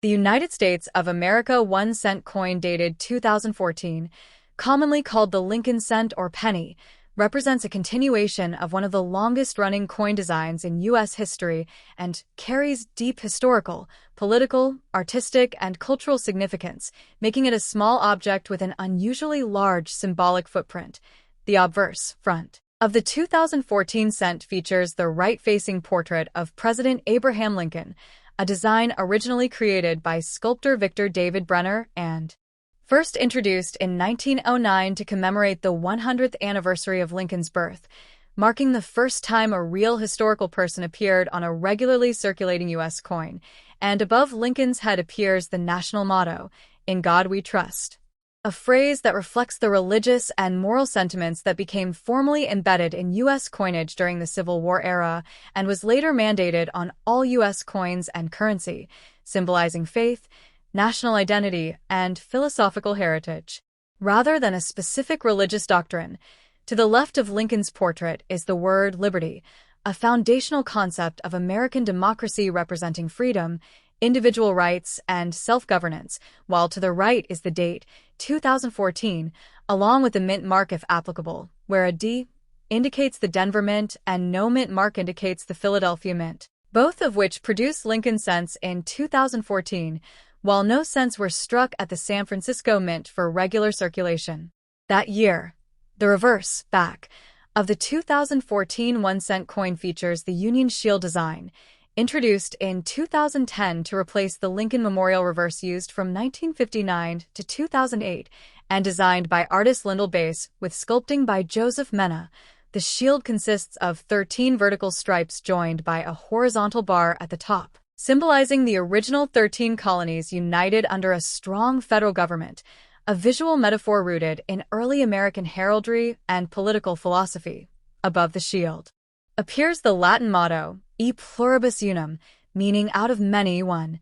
The United States of America 1 cent coin dated 2014, commonly called the Lincoln cent or penny, represents a continuation of one of the longest-running coin designs in U.S. history and carries deep historical, political, artistic, and cultural significance, making it a small object with an unusually large symbolic footprint. The obverse front of the 2014 cent features the right-facing portrait of President Abraham Lincoln, a design originally created by sculptor Victor David Brenner and first introduced in 1909 to commemorate the 100th anniversary of Lincoln's birth, marking the first time a real historical person appeared on a regularly circulating U.S. coin, and above Lincoln's head appears the national motto, "In God We Trust," a phrase that reflects the religious and moral sentiments that became formally embedded in U.S. coinage during the Civil War era and was later mandated on all U.S. coins and currency, symbolizing faith, national identity, and philosophical heritage, rather than a specific religious doctrine. To the left of Lincoln's portrait is the word liberty, a foundational concept of American democracy representing freedom, individual rights, and self-governance, while to the right is the date, 2014, along with the mint mark if applicable, where a D indicates the Denver Mint and no mint mark indicates the Philadelphia Mint, both of which produced Lincoln cents in 2014, while no cents were struck at the San Francisco Mint for regular circulation. That year, the reverse, back, of the 2014 1 cent coin features the Union Shield design, introduced in 2010 to replace the Lincoln Memorial reverse used from 1959 to 2008, and designed by artist Lyndall Bass with sculpting by Joseph Mena. The shield consists of 13 vertical stripes joined by a horizontal bar at the top, symbolizing the original 13 colonies united under a strong federal government, a visual metaphor rooted in early American heraldry and political philosophy. Above the shield appears the Latin motto, E pluribus unum, meaning out of many one,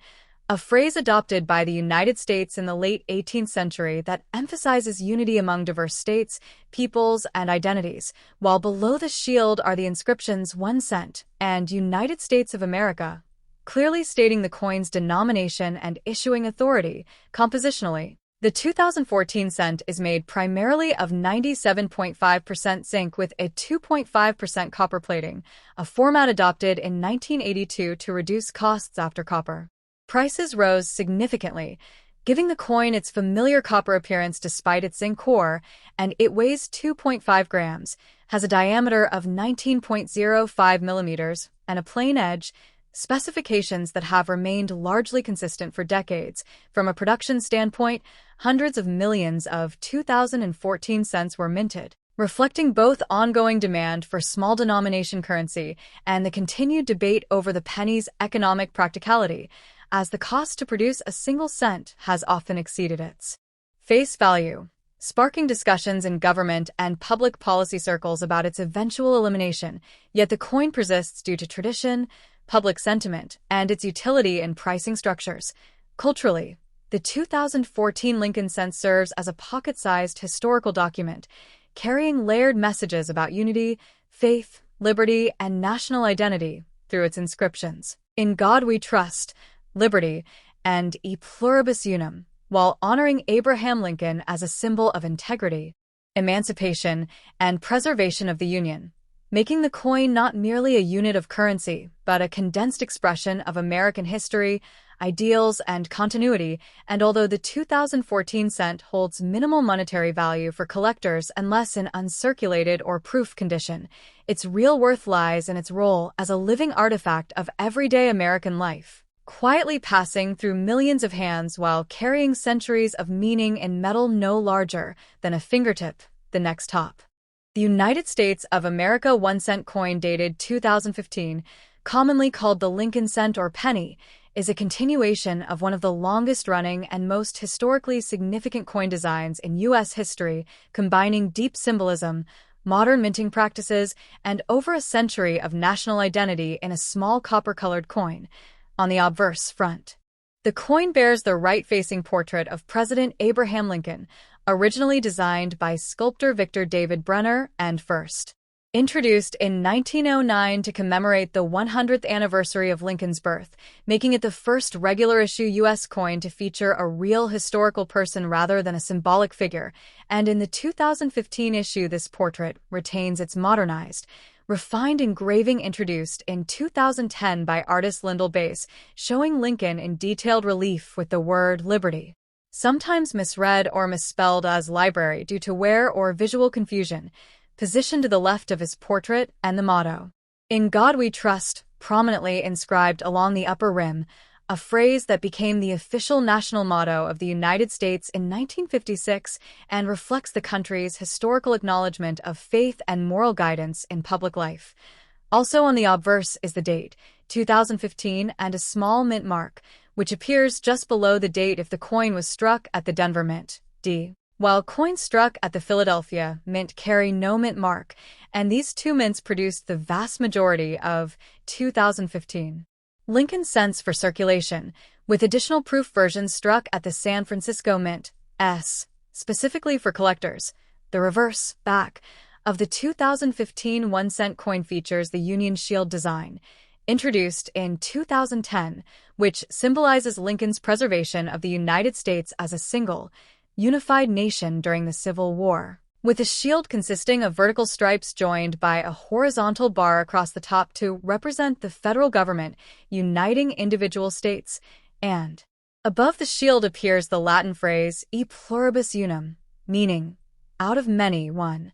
a phrase adopted by the United States in the late 18th century that emphasizes unity among diverse states, peoples, and identities, while below the shield are the inscriptions 1 cent and United States of America, clearly stating the coin's denomination and issuing authority. Compositionally, the 2014 cent is made primarily of 97.5% zinc with a 2.5% copper plating, a format adopted in 1982 to reduce costs after copper prices rose significantly, giving the coin its familiar copper appearance despite its zinc core, and it weighs 2.5 grams, has a diameter of 19.05 millimeters, and a plain edge, specifications that have remained largely consistent for decades. From a production standpoint, hundreds of millions of 2014 cents were minted, reflecting both ongoing demand for small denomination currency and the continued debate over the penny's economic practicality, as the cost to produce a single cent has often exceeded its face value, sparking discussions in government and public policy circles about its eventual elimination. Yet the coin persists due to tradition, public sentiment, and its utility in pricing structures. Culturally, the 2014 Lincoln cent serves as a pocket-sized historical document, carrying layered messages about unity, faith, liberty, and national identity through its inscriptions, "In God We Trust," "Liberty," and "E pluribus unum," while honoring Abraham Lincoln as a symbol of integrity, emancipation, and preservation of the Union, making the coin not merely a unit of currency, but a condensed expression of American history, ideals, and continuity. And although the 2014 cent holds minimal monetary value for collectors unless in uncirculated or proof condition, its real worth lies in its role as a living artifact of everyday American life, quietly passing through millions of hands while carrying centuries of meaning in metal no larger than a fingertip. The next top. The United States of America 1 cent coin dated 2015, commonly called the Lincoln cent or penny, is a continuation of one of the longest-running and most historically significant coin designs in U.S. history, combining deep symbolism, modern minting practices, and over a century of national identity in a small copper-colored coin. On the obverse front, the coin bears the right-facing portrait of President Abraham Lincoln, originally designed by sculptor Victor David Brenner and first Introduced in 1909 to commemorate the 100th anniversary of Lincoln's birth, making it the first regular-issue U.S. coin to feature a real historical person rather than a symbolic figure, and in the 2015 issue this portrait retains its modernized, refined engraving introduced in 2010 by artist Lyndall Bass, showing Lincoln in detailed relief with the word liberty. Sometimes misread or misspelled as library due to wear or visual confusion, positioned to the left of his portrait and the motto, "In God We Trust," prominently inscribed along the upper rim, a phrase that became the official national motto of the United States in 1956 and reflects the country's historical acknowledgement of faith and moral guidance in public life. Also on the obverse is the date, 2015, and a small mint mark, which appears just below the date if the coin was struck at the Denver Mint, D. While coins struck at the Philadelphia Mint carry no mint mark, and these two mints produced the vast majority of 2015 Lincoln cents for circulation, with additional proof versions struck at the San Francisco Mint, S, specifically for collectors. The reverse, back, of the 2015 1-cent coin features the Union Shield design, introduced in 2010, which symbolizes Lincoln's preservation of the United States as a single, unified nation during the Civil War, with a shield consisting of vertical stripes joined by a horizontal bar across the top to represent the federal government uniting individual states, and above the shield appears the Latin phrase "e pluribus unum," meaning out of many, one,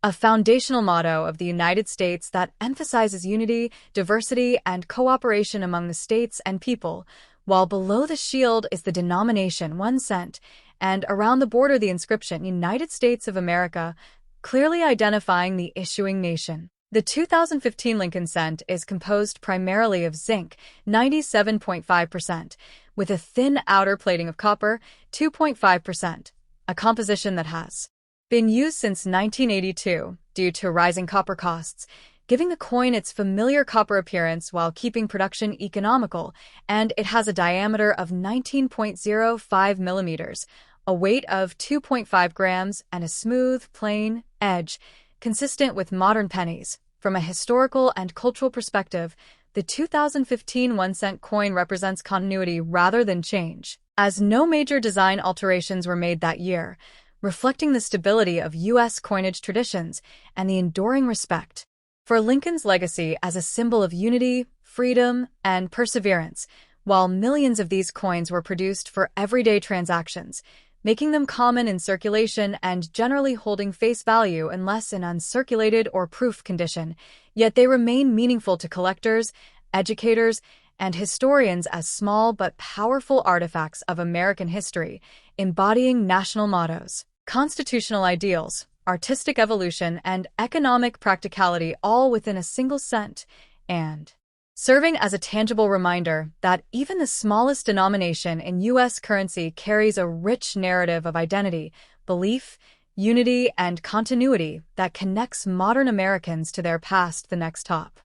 a foundational motto of the United States that emphasizes unity, diversity, and cooperation among the states and people, while below the shield is the denomination 1 cent, and around the border the inscription United States of America, clearly identifying the issuing nation. The 2015 Lincoln cent is composed primarily of zinc, 97.5%, with a thin outer plating of copper, 2.5%, a composition that has been used since 1982 due to rising copper costs, giving the coin its familiar copper appearance while keeping production economical, and it has a diameter of 19.05 millimeters, a weight of 2.5 grams, and a smooth, plain edge, consistent with modern pennies. From a historical and cultural perspective, the 2015 1-cent coin represents continuity rather than change, as no major design alterations were made that year, reflecting the stability of U.S. coinage traditions and the enduring respect for Lincoln's legacy as a symbol of unity, freedom, and perseverance. While millions of these coins were produced for everyday transactions, making them common in circulation and generally holding face value unless in uncirculated or proof condition, yet they remain meaningful to collectors, educators, and historians as small but powerful artifacts of American history, embodying national mottos, constitutional ideals, artistic evolution, and economic practicality all within a single cent, and serving as a tangible reminder that even the smallest denomination in U.S. currency carries a rich narrative of identity, belief, unity, and continuity that connects modern Americans to their past. The next top.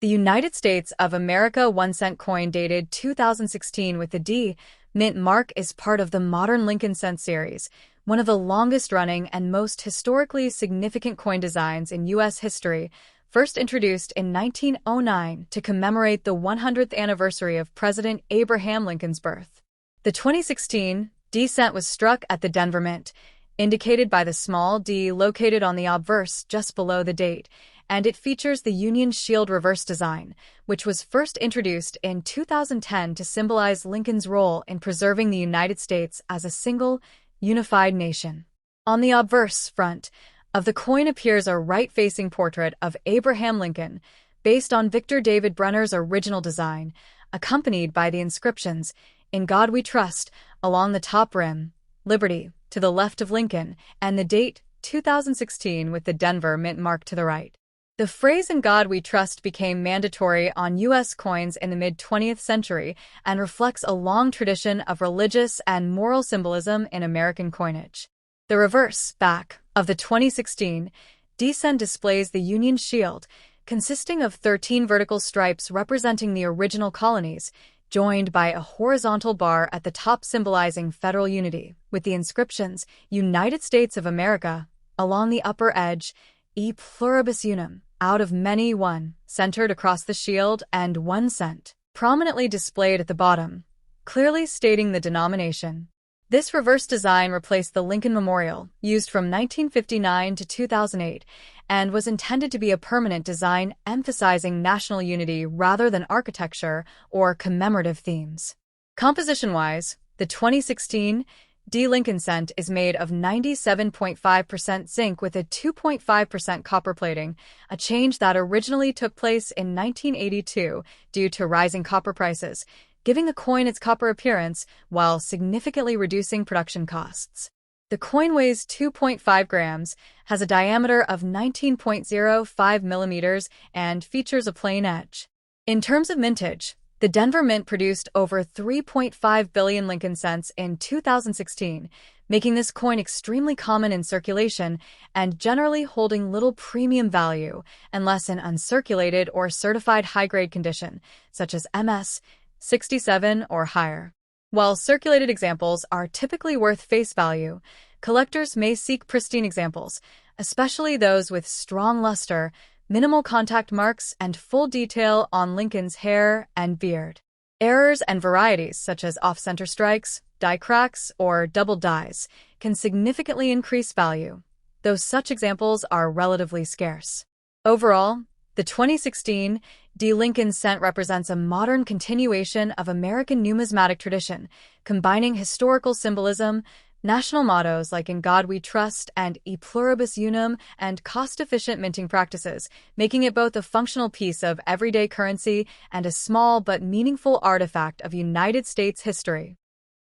The United States of America 1-cent coin dated 2016 with the D mint mark is part of the modern Lincoln cent series, one of the longest-running and most historically significant coin designs in U.S. history, first introduced in 1909 to commemorate the 100th anniversary of President Abraham Lincoln's birth. The 2016 D cent was struck at the Denver Mint, indicated by the small d located on the obverse just below the date, and it features the Union Shield reverse design, which was first introduced in 2010 to symbolize Lincoln's role in preserving the United States as a single, unified nation. On the obverse front of the coin appears a right-facing portrait of Abraham Lincoln, based on Victor David Brenner's original design, accompanied by the inscriptions, "In God We Trust," along the top rim, "Liberty," to the left of Lincoln, and the date, 2016, with the Denver Mint mark to the right. The phrase "In God We Trust" became mandatory on U.S. coins in the mid-20th century and reflects a long tradition of religious and moral symbolism in American coinage. The reverse, back, of the 2016 D cent displays the Union Shield, consisting of 13 vertical stripes representing the original colonies, joined by a horizontal bar at the top symbolizing federal unity, with the inscriptions, "United States of America," along the upper edge, "E pluribus unum," out of many one, centered across the shield, and 1 cent, prominently displayed at the bottom, clearly stating the denomination. This reverse design replaced the Lincoln Memorial, used from 1959 to 2008, and was intended to be a permanent design emphasizing national unity rather than architecture or commemorative themes. Composition-wise, the 2016 D Lincoln cent is made of 97.5% zinc with a 2.5% copper plating, a change that originally took place in 1982 due to rising copper prices, giving the coin its copper appearance while significantly reducing production costs. The coin weighs 2.5 grams, has a diameter of 19.05 millimeters, and features a plain edge. In terms of mintage, the Denver Mint produced over 3.5 billion Lincoln cents in 2016, making this coin extremely common in circulation and generally holding little premium value unless in uncirculated or certified high-grade condition, such as MS 67 or higher. While circulated examples are typically worth face value, collectors may seek pristine examples, especially those with strong luster, minimal contact marks, and full detail on Lincoln's hair and beard. Errors and varieties such as off-center strikes, die cracks, or double dies can significantly increase value, though such examples are relatively scarce. Overall, the 2016 D Lincoln cent represents a modern continuation of American numismatic tradition, combining historical symbolism, national mottos like "In God We Trust" and "E Pluribus Unum," and cost-efficient minting practices, making it both a functional piece of everyday currency and a small but meaningful artifact of United States history.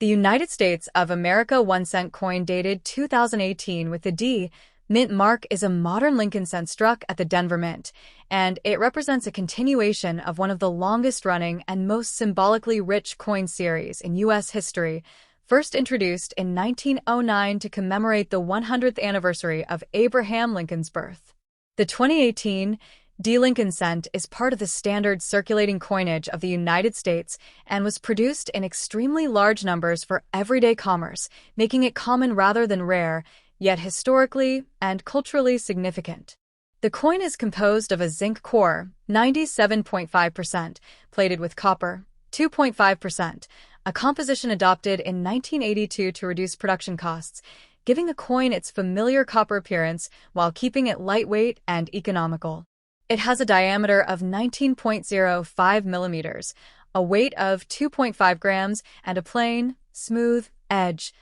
The United States of America 1 cent coin dated 2018 with the D Mint mark is a modern Lincoln cent struck at the Denver Mint, and it represents a continuation of one of the longest-running and most symbolically rich coin series in U.S. history, first introduced in 1909 to commemorate the 100th anniversary of Abraham Lincoln's birth. The 2018 D Lincoln cent is part of the standard circulating coinage of the United States and was produced in extremely large numbers for everyday commerce, making it common rather than rare, yet historically and culturally significant. The coin is composed of a zinc core, 97.5%, plated with copper, 2.5%, a composition adopted in 1982 to reduce production costs, giving the coin its familiar copper appearance while keeping it lightweight and economical. It has a diameter of 19.05 millimeters, a weight of 2.5 grams, and a plain, smooth edge,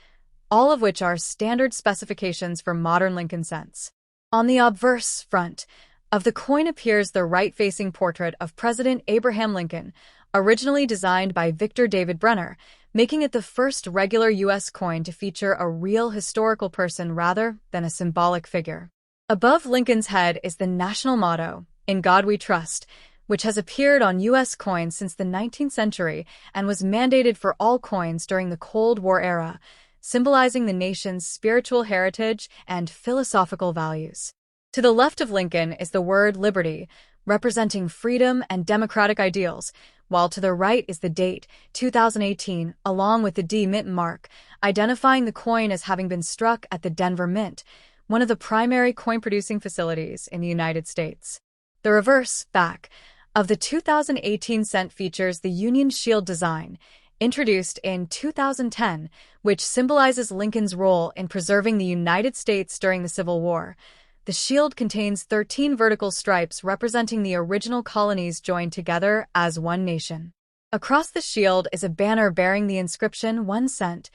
all of which are standard specifications for modern Lincoln cents. On the obverse front of the coin appears the right-facing portrait of President Abraham Lincoln, originally designed by Victor David Brenner, making it the first regular U.S. coin to feature a real historical person rather than a symbolic figure. Above Lincoln's head is the national motto, "In God We Trust," which has appeared on U.S. coins since the 19th century and was mandated for all coins during the Cold War era, symbolizing the nation's spiritual heritage and philosophical values. To the left of Lincoln is the word liberty, representing freedom and democratic ideals, while to the right is the date, 2018, along with the D Mint mark, identifying the coin as having been struck at the Denver Mint, one of the primary coin-producing facilities in the United States. The reverse, back, of the 2018 cent features the Union Shield design, introduced in 2010, which symbolizes Lincoln's role in preserving the United States during the Civil War. The shield contains 13 vertical stripes representing the original colonies joined together as one nation. Across the shield is a banner bearing the inscription 1 cent,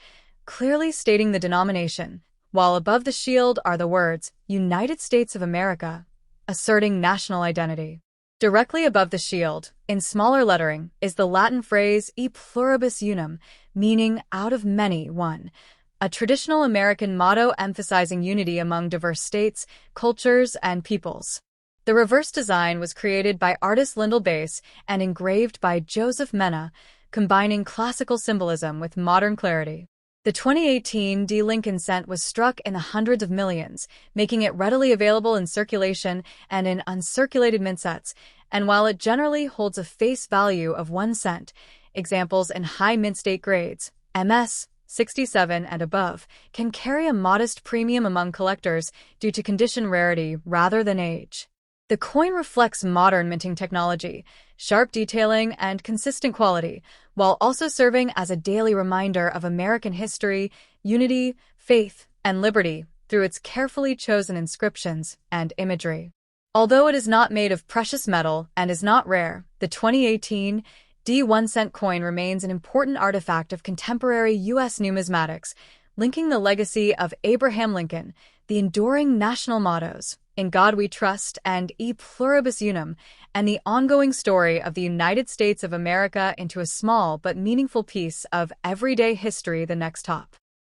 clearly stating the denomination, while above the shield are the words, United States of America, asserting national identity. Directly above the shield, in smaller lettering, is the Latin phrase E Pluribus Unum, meaning out of many, one, a traditional American motto emphasizing unity among diverse states, cultures, and peoples. The reverse design was created by artist Lyndall Bass and engraved by Joseph Mena, combining classical symbolism with modern clarity. The 2018 D Lincoln cent was struck in the hundreds of millions, making it readily available in circulation and in uncirculated mint sets, and while it generally holds a face value of 1 cent, examples in high mint state grades, MS 67 and above, can carry a modest premium among collectors due to condition rarity rather than age. The coin reflects modern minting technology, sharp detailing, and consistent quality, while also serving as a daily reminder of American history, unity, faith, and liberty through its carefully chosen inscriptions and imagery. Although it is not made of precious metal and is not rare, the 2018 D1 cent coin remains an important artifact of contemporary U.S. numismatics, linking the legacy of Abraham Lincoln, the enduring national mottos, "In God We Trust" and "E Pluribus Unum," and the ongoing story of the United States of America into a small but meaningful piece of everyday history. The next top